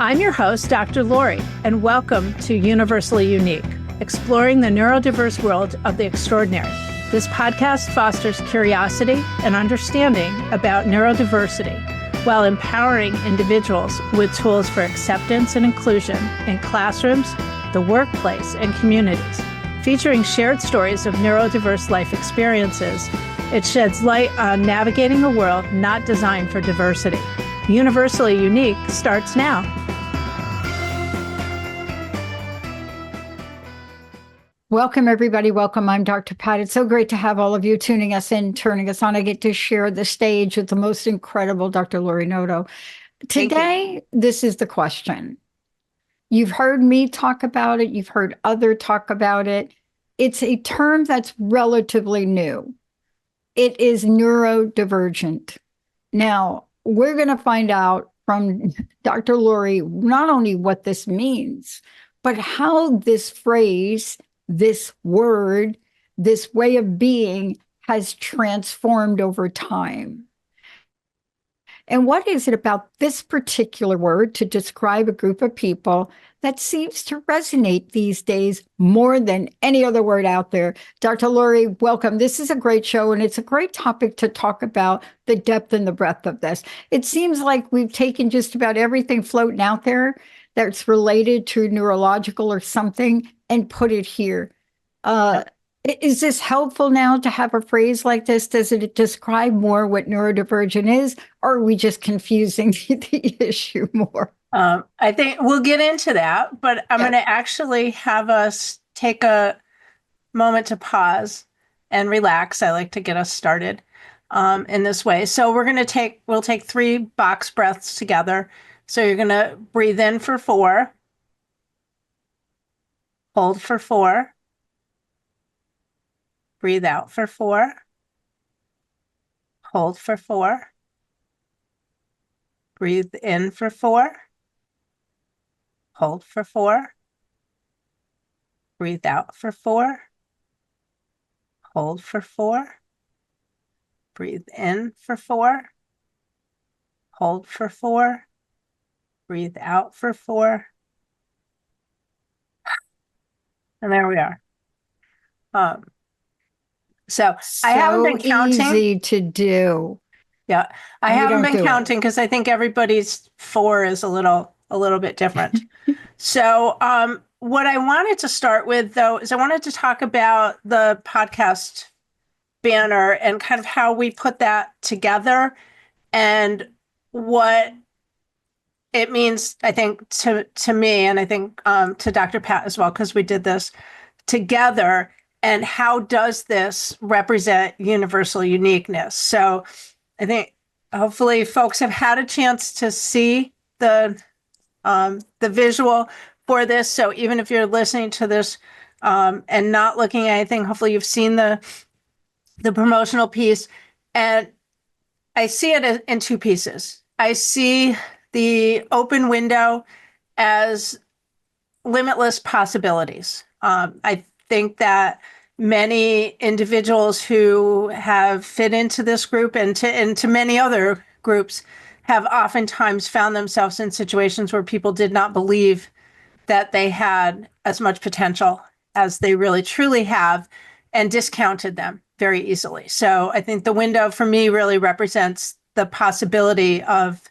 I'm your host, Dr. Lori, and welcome to Universally Unique, exploring the neurodiverse world of the extraordinary. This podcast fosters curiosity and understanding about neurodiversity while empowering individuals with tools for acceptance and inclusion in classrooms, the workplace, and communities. Featuring shared stories of neurodiverse life experiences, it sheds light on navigating a world not designed for diversity. Universally Unique starts now. Welcome, everybody. Welcome. I'm Dr. Pat. It's so great to have all of you tuning us in, turning us on. I get to share the stage with the most incredible Dr. Lori Noto. Today, this is the question. You've heard me talk about it. You've heard others talk about it. It's a term that's relatively new. It is neurodivergent. Now, we're going to find out from Dr. Lori not only what this means, but how this phrase, this word, this way of being has transformed over time. And what is it about this particular word to describe a group of people that seems to resonate these days more than any other word out there? Dr. Lori, welcome. This is a great show, and it's a great topic to talk about the depth and the breadth of this. It seems like we've taken just about everything floating out there that's related to neurological or something and put it here. Is this helpful now to have a phrase like this? Does it describe more what neurodivergent is, or are we just confusing the issue more? I think we'll get into that, but I'm going to actually have us take a moment to pause and relax. I like to get us started in this way. So we'll take 3 box breaths together. So you're going to breathe in for 4, hold for 4, breathe out for 4, hold for 4, breathe in for 4, hold for 4, breathe out for 4, hold for 4, breathe in for 4, hold for 4, breathe out for 4. And there we are. So I haven't been counting. Easy to do. Yeah, I haven't been counting because I think everybody's 4 is a little bit different. So what I wanted to start with, though, is I wanted to talk about the podcast banner and kind of how we put that together and what it means, I think, to me, and I think to Dr. Pat as well, because we did this together. And how does this represent universal uniqueness? So I think hopefully folks have had a chance to see the visual for this. So even if you're listening to this and not looking at anything, hopefully you've seen the promotional piece. And I see it in 2 pieces. I see the open window as limitless possibilities. I think that many individuals who have fit into this group and to many other groups have oftentimes found themselves in situations where people did not believe that they had as much potential as they really truly have and discounted them very easily. So I think the window for me really represents the possibility of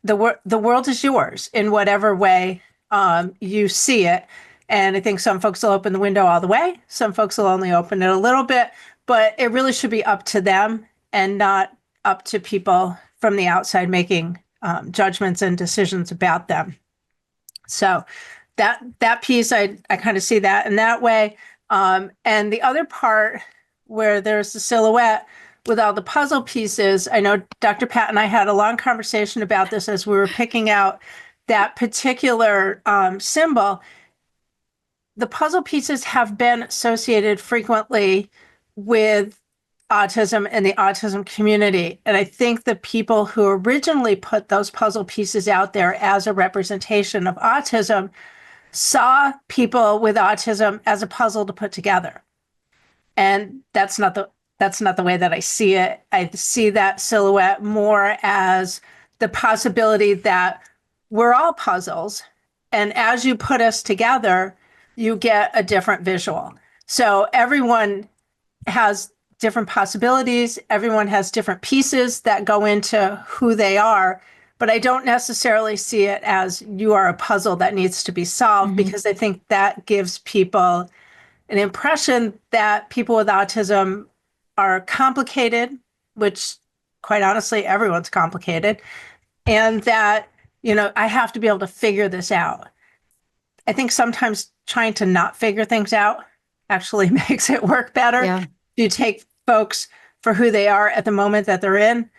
the world is yours in whatever way you see it. And I think some folks will open the window all the way. Some folks will only open it a little bit, but it really should be up to them and not up to people from the outside making judgments and decisions about them. So that piece, I kind of see that in that way. And the other part where there's the silhouette with all the puzzle pieces, I know Dr. Pat and I had a long conversation about this as we were picking out that particular symbol. The puzzle pieces have been associated frequently with autism and the autism community. And I think the people who originally put those puzzle pieces out there as a representation of autism saw people with autism as a puzzle to put together. And that's not the way that I see it. I see that silhouette more as the possibility that we're all puzzles. And as you put us together, you get a different visual. So everyone has different possibilities. Everyone has different pieces that go into who they are. But I don't necessarily see it as you are a puzzle that needs to be solved, because I think that gives people an impression that people with autism are complicated, which quite honestly, everyone's complicated, and that, I have to be able to figure this out. I think sometimes trying to not figure things out actually makes it work better. Yeah. You take folks for who they are at the moment that they're in.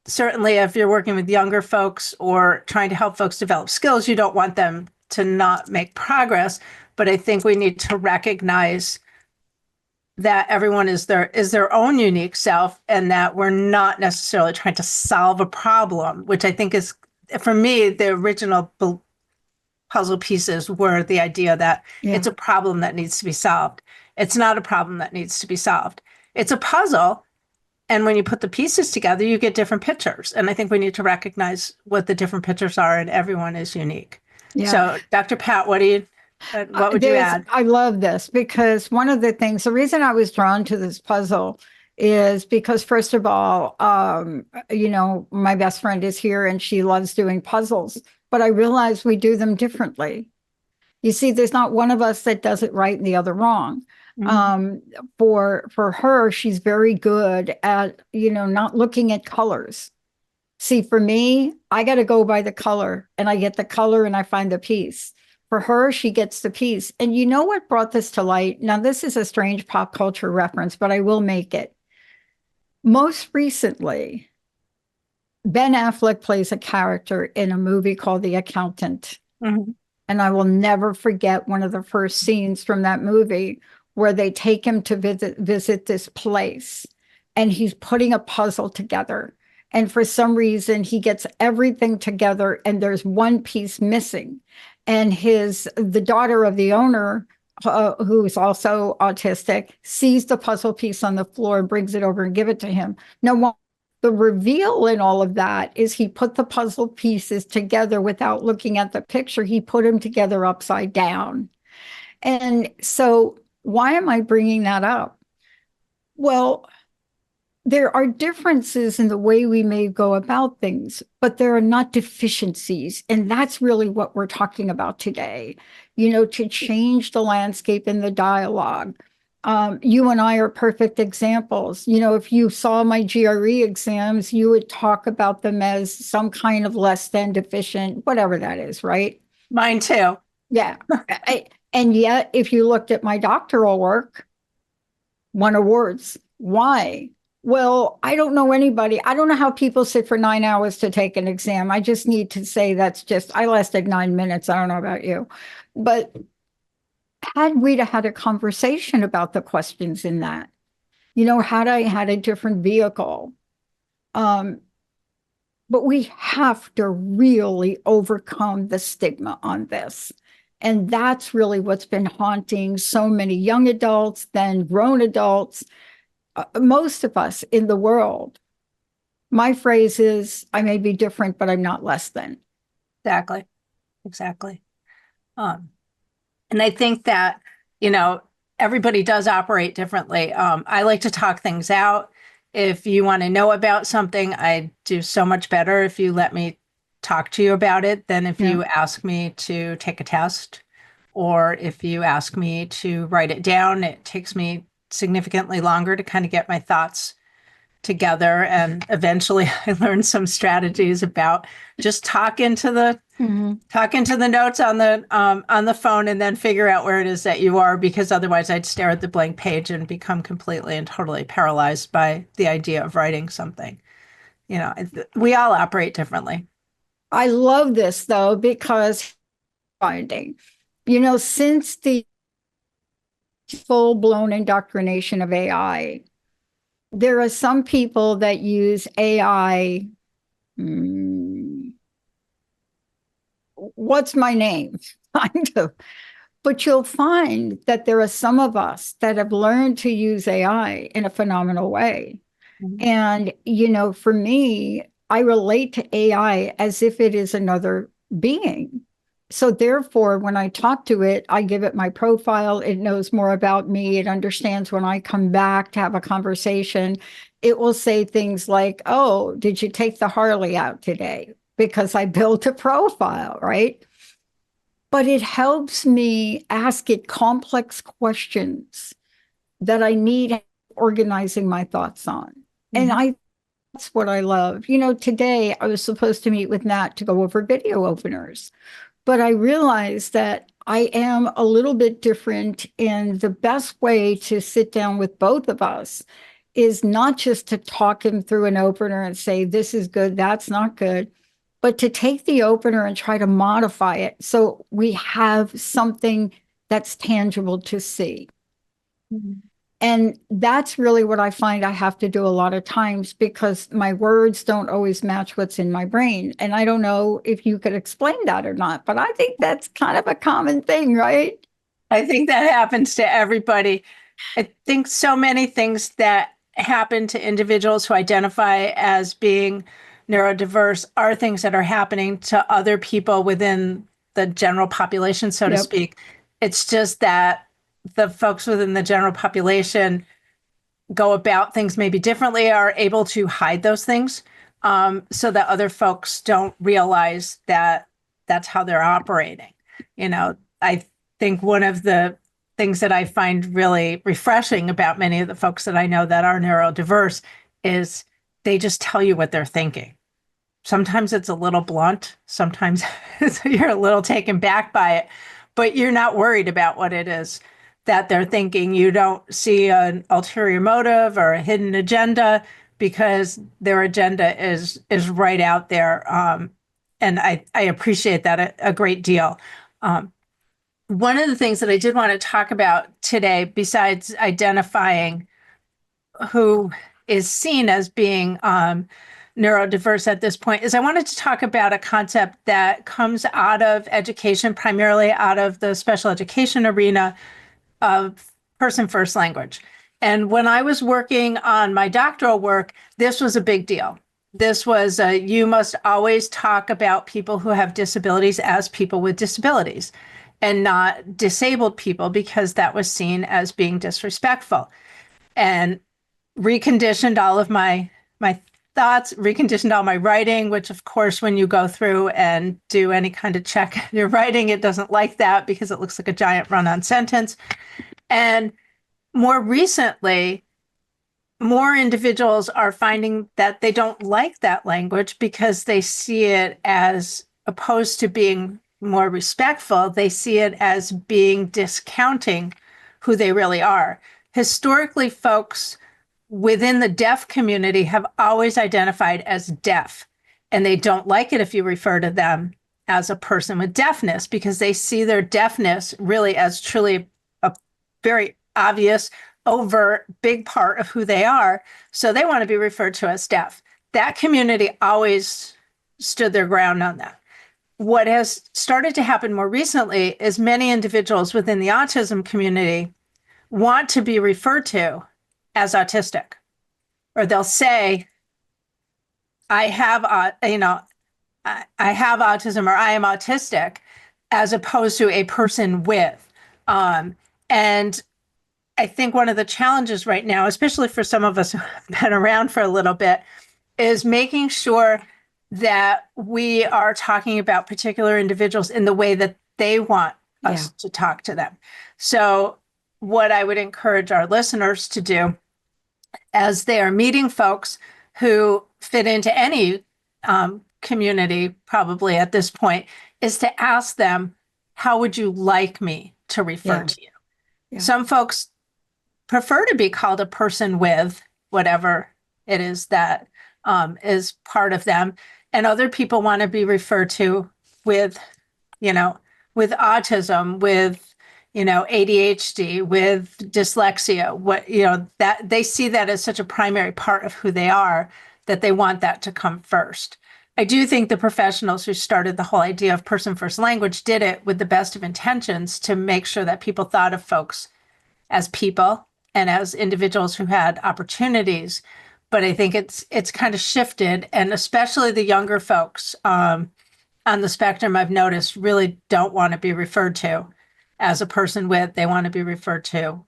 Certainly, if you're working with younger folks or trying to help folks develop skills, you don't want them to not make progress. But I think we need to recognize that everyone is their own unique self, and that we're not necessarily trying to solve a problem, which I think is, for me, the original puzzle pieces were the idea that it's a problem that needs to be solved. It's not a problem that needs to be solved. It's a puzzle. And when you put the pieces together, you get different pictures. And I think we need to recognize what the different pictures are, and everyone is unique. Yeah. So, Dr. Pat, what would you add? I love this, because one of the things, the reason I was drawn to this puzzle is because, first of all, my best friend is here and she loves doing puzzles, but I realize we do them differently. You see, there's not one of us that does it right and the other wrong. For her, she's very good at, not looking at colors. See, for me, I got to go by the color, and I get the color and I find the piece. For her, she gets the piece. And you know what brought this to light? Now, this is a strange pop culture reference, but I will make it. Most recently, Ben Affleck plays a character in a movie called The Accountant. And I will never forget one of the first scenes from that movie, where they take him to visit this place, and he's putting a puzzle together. And for some reason, he gets everything together and there's one piece missing. And the daughter of the owner, who's also autistic, sees the puzzle piece on the floor and brings it over and give it to him. Now, the reveal in all of that is he put the puzzle pieces together without looking at the picture. He put them together upside down. And so, why am I bringing that up? Well, there are differences in the way we may go about things, but there are not deficiencies. And that's really what we're talking about today, to change the landscape in the dialogue. You and I are perfect examples. If you saw my GRE exams, you would talk about them as some kind of less than deficient, whatever that is, right? Mine too. Yeah. And yet, if you looked at my doctoral work, 1 awards. Why? Well, I don't know anybody. I don't know how people sit for 9 hours to take an exam. I just need to say I lasted 9 minutes. I don't know about you. But had we had a conversation about the questions in that, had I had a different vehicle, but we have to really overcome the stigma on this. And that's really what's been haunting so many young adults, then grown adults, most of us in the world. My phrase is, I may be different, but I'm not less than. Exactly. And I think that, everybody does operate differently. I like to talk things out. If you want to know about something, I do so much better if you let me talk to you about it than if you ask me to take a test, or if you ask me to write it down. It takes me significantly longer to kind of get my thoughts together. And eventually I learned some strategies about just talk into the notes on the phone, and then figure out where it is that you are, because otherwise I'd stare at the blank page and become completely and totally paralyzed by the idea of writing something. We all operate differently. I love this, though, because finding, since the full-blown indoctrination of AI, there are some people that use AI. What's my name? Kind of. But you'll find that there are some of us that have learned to use AI in a phenomenal way. And, for me, I relate to AI as if it is another being. So therefore, when I talk to it, I give it my profile. It knows more about me. It understands when I come back to have a conversation. It will say things like, oh, did you take the Harley out today? Because I built a profile, right? But it helps me ask it complex questions that I need organizing my thoughts on. And that's what I love. You know, today I was supposed to meet with Nat to go over video openers, but I realized that I am a little bit different. And the best way to sit down with both of us is not just to talk him through an opener and say, this is good, that's not good, but to take the opener and try to modify it so we have something that's tangible to see. And that's really what I find I have to do a lot of times, because my words don't always match what's in my brain. And I don't know if you could explain that or not, but I think that's kind of a common thing, right? I think that happens to everybody. I think so many things that happen to individuals who identify as being neurodiverse are things that are happening to other people within the general population, so to speak. It's just that the folks within the general population go about things maybe differently, are able to hide those things, so that other folks don't realize that that's how they're operating. You know, I think one of the things that I find really refreshing about many of the folks that I know that are neurodiverse is they just tell you what they're thinking. Sometimes it's a little blunt. Sometimes you're a little taken back by it, but you're not worried about what it is that they're thinking. You don't see an ulterior motive or a hidden agenda, because their agenda is right out there. And I appreciate that a great deal. One of the things that I did want to talk about today, besides identifying who is seen as being neurodiverse at this point, is I wanted to talk about a concept that comes out of education, primarily out of the special education arena, of person first language. And when I was working on my doctoral work, this was a big deal. This was you must always talk about people who have disabilities as people with disabilities and not disabled people, because that was seen as being disrespectful. And reconditioned all of my thoughts, reconditioned all my writing, which of course, when you go through and do any kind of check your writing, it doesn't like that because it looks like a giant run-on sentence. And more recently, more individuals are finding that they don't like that language because they see it as, opposed to being more respectful, they see it as being discounting who they really are. Historically, folks within the deaf community have always identified as deaf, and they don't like it if you refer to them as a person with deafness, because they see their deafness really as truly a very obvious, overt, big part of who they are. So they want to be referred to as deaf. That community always stood their ground on that. What has started to happen more recently is many individuals within the autism community want to be referred to as autistic, or they'll say, I have, I have autism, or I am autistic, as opposed to a person with. And I think one of the challenges right now, especially for some of us who have been around for a little bit, is making sure that we are talking about particular individuals in the way that they want us to talk to them. So what I would encourage our listeners to do as they are meeting folks who fit into any community, probably at this point, is to ask them, how would you like me to refer to you? Yeah. Some folks prefer to be called a person with whatever it is that is part of them. And other people want to be referred to with, with autism, with, ADHD, with dyslexia, that they see that as such a primary part of who they are, that they want that to come first. I do think the professionals who started the whole idea of person first language did it with the best of intentions to make sure that people thought of folks as people and as individuals who had opportunities. But I think it's kind of shifted, and especially the younger folks, on the spectrum, I've noticed, really don't want to be referred to as a person with, they want to be referred to,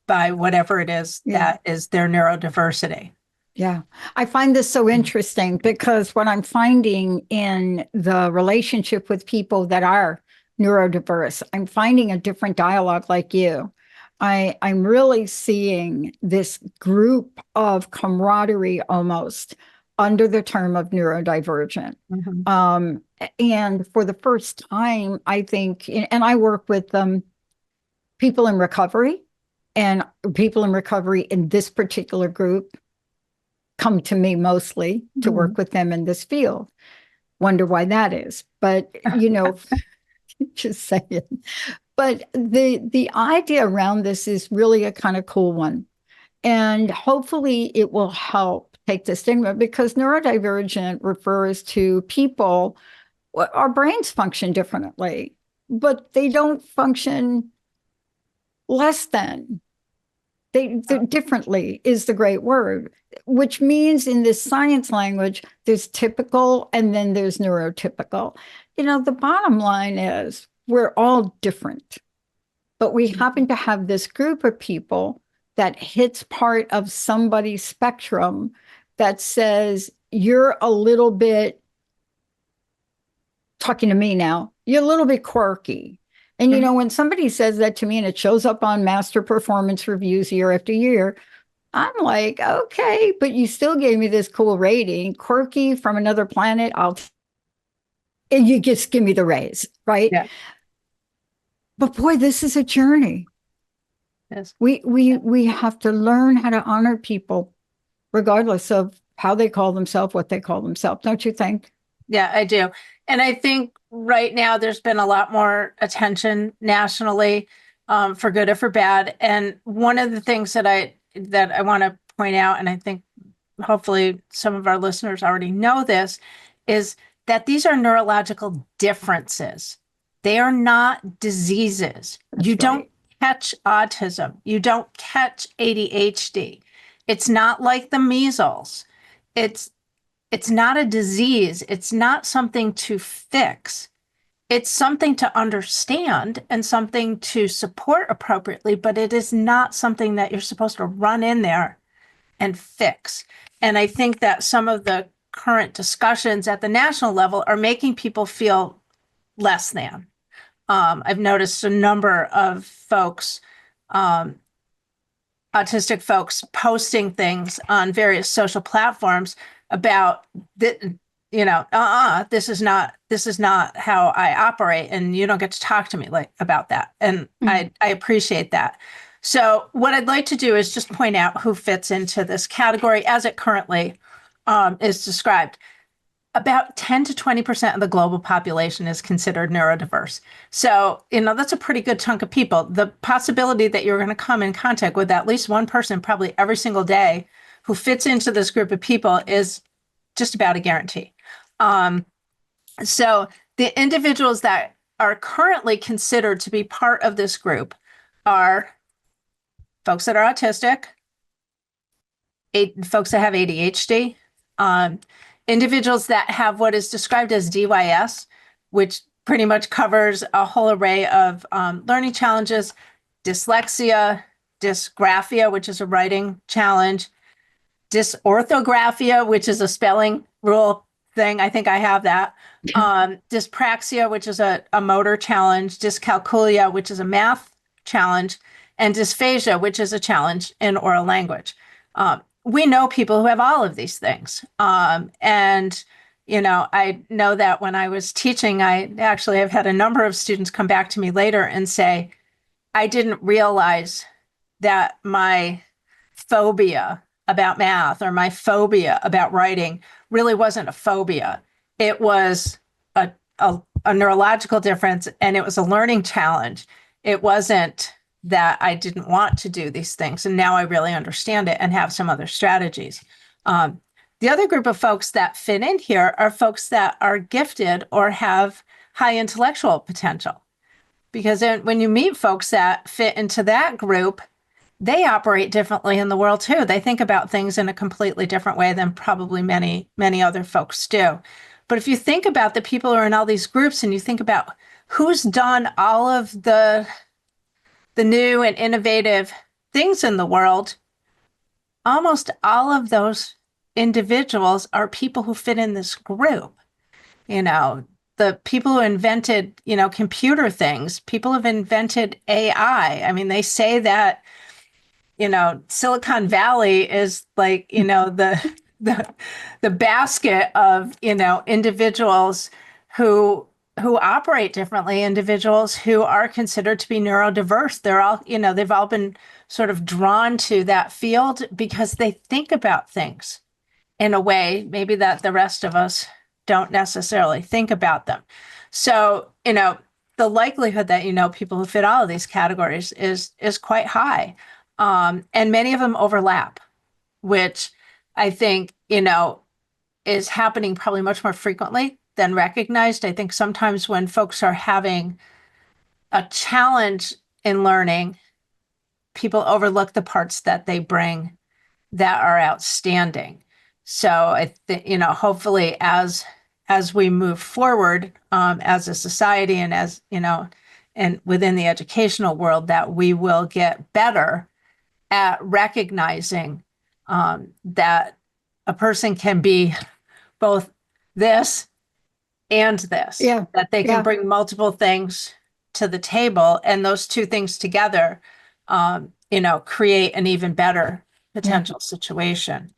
by whatever it is that is their neurodiversity. Yeah. I find this so interesting because what I'm finding in the relationship with people that are neurodiverse, I'm finding a different dialogue like you. I'm really seeing this group of camaraderie almost under the term of neurodivergent. And for the first time, I think, and I work with people in recovery, and people in recovery in this particular group come to me mostly to work with them in this field. Wonder why that is. But, just saying. But the idea around this is really a kind of cool one. And hopefully it will help take the stigma, because neurodivergent refers to people, our brains function differently, but they don't function less than. They differently is the great word, which means in this science language, there's typical and then there's neurotypical. The bottom line is we're all different, but we happen to have this group of people that hits part of somebody's spectrum that says, you're a little bit, talking to me now, you're a little bit quirky. And, when somebody says that to me and it shows up on master performance reviews year after year, I'm like, okay, but you still gave me this cool rating, quirky from another planet. And you just give me the raise, right? Yeah. But boy, this is a journey. Yes. We have to learn how to honor people, regardless of how they call themselves, what they call themselves. Don't you think? Yeah, I do. And I think right now there's been a lot more attention nationally, for good or for bad. And one of the things that I want to point out, and I think hopefully some of our listeners already know this, is that these are neurological differences. They are not diseases. You don't catch autism. You don't catch ADHD. It's not like the measles. It's not a disease. It's not something to fix. It's something to understand and something to support appropriately, but it is not something that you're supposed to run in there and fix. And I think that some of the current discussions at the national level are making people feel less than. I've noticed a number of folks, autistic folks, posting things on various social platforms about this is not how I operate, and you don't get to talk to me about that. And I appreciate that. So what I'd like to do is just point out who fits into this category as it currently is described. About 10 to 20% of the global population is considered neurodiverse. So, that's a pretty good chunk of people. The possibility that you're going to come in contact with at least one person probably every single day who fits into this group of people is just about a guarantee. So the individuals that are currently considered to be part of this group are folks that are autistic, folks that have ADHD, individuals that have what is described as DYS, which pretty much covers a whole array of learning challenges, dyslexia, dysgraphia, which is a writing challenge, dysorthographia, which is a spelling rule thing. I think I have that. Dyspraxia, which is a motor challenge, dyscalculia, which is a math challenge, and dysphagia, which is a challenge in oral language. We know people who have all of these things. And, I know that when I was teaching, I actually have had a number of students come back to me later and say, I didn't realize that my phobia about math or my phobia about writing really wasn't a phobia. It was a neurological difference, and it was a learning challenge. It wasn't that I didn't want to do these things. And now I really understand it and have some other strategies. The other group of folks that fit in here are folks that are gifted or have high intellectual potential. Because when you meet folks that fit into that group, they operate differently in the world too. They think about things in a completely different way than probably many, many other folks do. But if you think about the people who are in all these groups and you think about who's done all of the new and innovative things in the world, almost all of those individuals are people who fit in this group. The people who invented, computer things, people have invented AI. I mean, they say that, Silicon Valley is like, the basket of, individuals who operate differently, individuals who are considered to be neurodiverse. They're all, they've all been sort of drawn to that field because they think about things in a way maybe that the rest of us don't necessarily think about them. So, the likelihood that, people who fit all of these categories is quite high. And many of them overlap, which I think, is happening probably much more frequently than recognized. I think sometimes when folks are having a challenge in learning, people overlook the parts that they bring that are outstanding. So I think, hopefully as we move forward as a society and as, and within the educational world, that we will get better at recognizing that a person can be both this and this, that they can bring multiple things to the table, and those two things together, create an even better potential situation.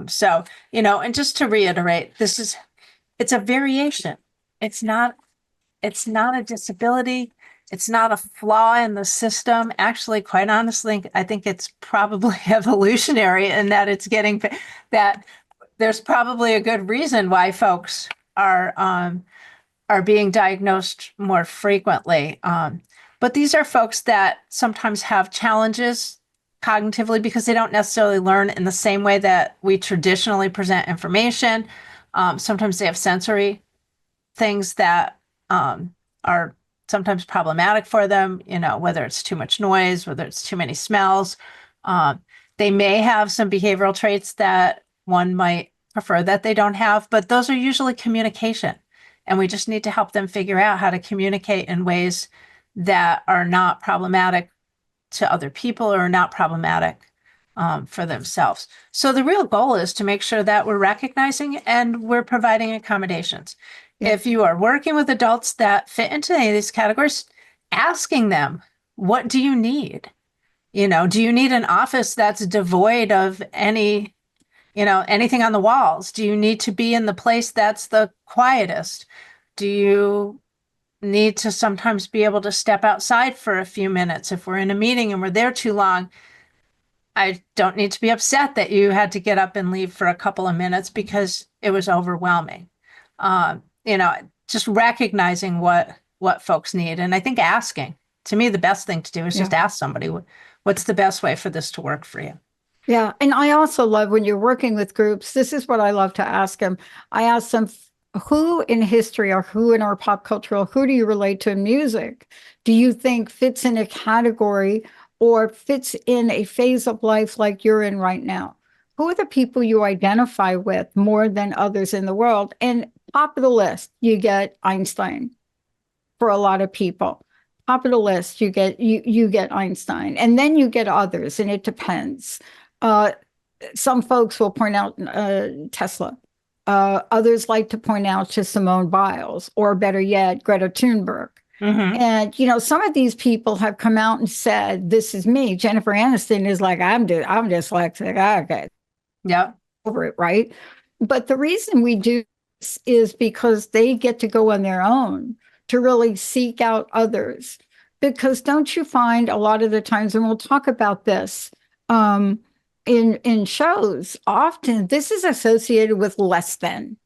So, and just to reiterate, it's a variation. It's not a disability. It's not a flaw in the system. Actually, quite honestly, I think it's probably evolutionary in that it's getting that there's probably a good reason why folks are being diagnosed more frequently. But these are folks that sometimes have challenges cognitively because they don't necessarily learn in the same way that we traditionally present information. Sometimes they have sensory things that are sometimes problematic for them, whether it's too much noise, whether it's too many smells. They may have some behavioral traits that one might prefer that they don't have, but those are usually communication. And we just need to help them figure out how to communicate in ways that are not problematic to other people or not problematic for themselves. So the real goal is to make sure that we're recognizing and we're providing accommodations. Yeah. If you are working with adults that fit into any of these categories, asking them, what do you need? Do you need an office that's devoid of anything on the walls? Do you need to be in the place that's the quietest? Do you need to sometimes be able to step outside for a few minutes if we're in a meeting and we're there too long? I don't need to be upset that you had to get up and leave for a couple of minutes because it was overwhelming. Just recognizing what folks need. And I think asking, to me, the best thing to do is just ask somebody, what's the best way for this to work for you? Yeah. And I also love when you're working with groups, this is what I love to ask them. I ask them, who in history or who in our pop culture, who do you relate to in music? Do you think fits in a category or fits in a phase of life like you're in right now? Who are the people you identify with more than others in the world? And top of the list, you get Einstein for a lot of people. Top of the list, you get Einstein. And then you get others, and it depends. Some folks will point out Tesla. Others like to point out to Simone Biles, or better yet, Greta Thunberg. Mm-hmm. And, some of these people have come out and said, this is me. Jennifer Aniston is like, I'm dyslexic. Okay. Yeah. Over it, right? But the reason we do this is because they get to go on their own to really seek out others. Because don't you find a lot of the times, and we'll talk about this, in shows, often this is associated with less than.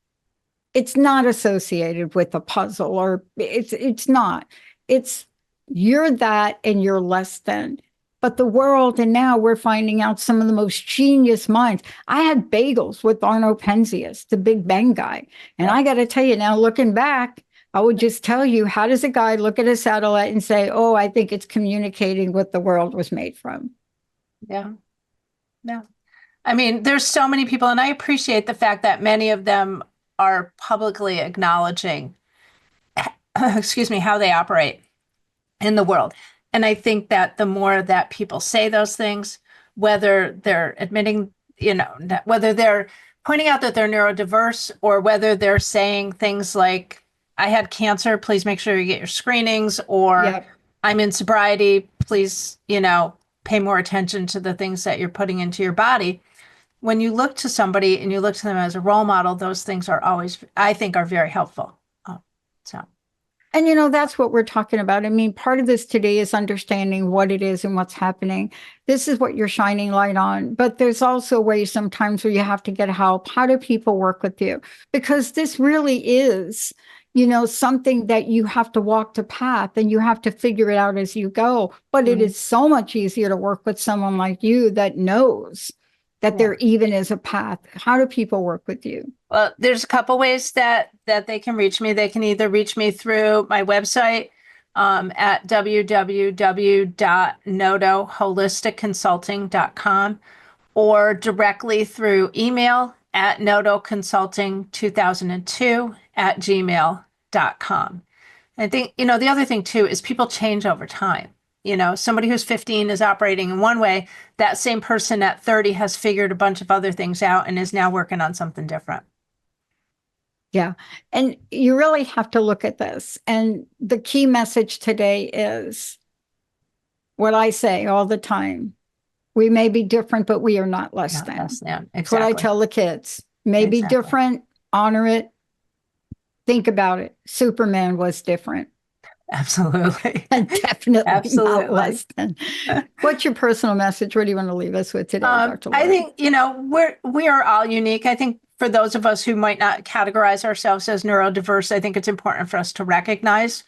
It's not associated with a puzzle, or it's not. It's you're that and you're less than. But the world, and now we're finding out some of the most genius minds. I had bagels with Arno Penzias, the Big Bang guy. And I got to tell you now, looking back, I would just tell you, how does a guy look at a satellite and say, oh, I think it's communicating what the world was made from? Yeah. Yeah. I mean, there's so many people, and I appreciate the fact that many of them are publicly acknowledging, excuse me, how they operate in the world. And I think that the more that people say those things, whether they're admitting, whether they're pointing out that they're neurodiverse, or whether they're saying things like, I had cancer, please make sure you get your screenings, or Yep. I'm in sobriety, please, pay more attention to the things that you're putting into your body. When you look to somebody and you look to them as a role model, those things are always, I think, are very helpful. And that's what we're talking about. I mean, part of this today is understanding what it is and what's happening. This is what you're shining light on. But there's also ways sometimes where you have to get help. How do people work with you? Because this really is, something that you have to walk the path and you have to figure it out as you go. But it is so much easier to work with someone like you that knows that there even is a path. How do people work with you? Well, there's a couple ways that they can reach me. They can either reach me through my website at www.nodoholisticconsulting.com, or directly through email at nodoconsulting2002@gmail.com. I think, the other thing too is people change over time. Somebody who's 15 is operating in one way. That same person at 30 has figured a bunch of other things out and is now working on something different. Yeah. And you really have to look at this. And the key message today is what I say all the time. We may be different, but we are not less than. Exactly. That's what I tell the kids. May be different, honor it, think about it. Superman was different. Absolutely. And definitely Absolutely. not less than. What's your personal message? What do you want to leave us with today, Dr. Lori? I think, we are all unique. I think for those of us who might not categorize ourselves as neurodiverse, I think it's important for us to recognize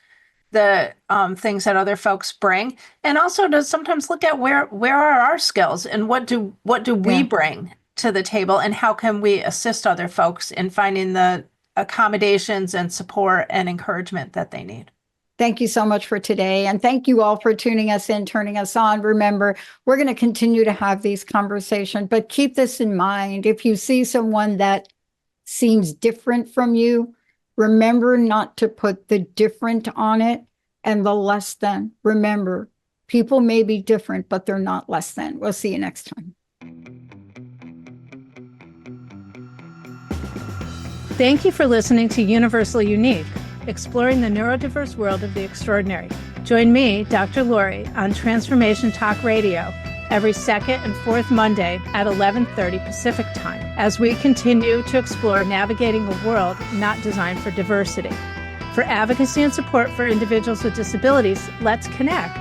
the things that other folks bring, and also to sometimes look at where are our skills and what do we bring to the table, and how can we assist other folks in finding the accommodations and support and encouragement that they need. Thank you so much for today. And thank you all for tuning us in, turning us on. Remember, we're going to continue to have these conversations, but keep this in mind. If you see someone that seems different from you, remember not to put the different on it and the less than. Remember, people may be different, but they're not less than. We'll see you next time. Thank you for listening to Universally Unique, exploring the neurodiverse world of the extraordinary. Join me, Dr. Lori, on Transformation Talk Radio every second and fourth Monday at 11:30 Pacific Time as we continue to explore navigating a world not designed for diversity. For advocacy and support for individuals with disabilities, let's connect.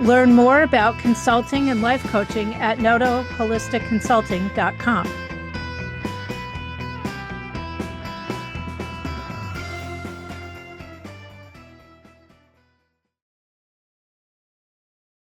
Learn more about consulting and life coaching at nodoholisticconsulting.com.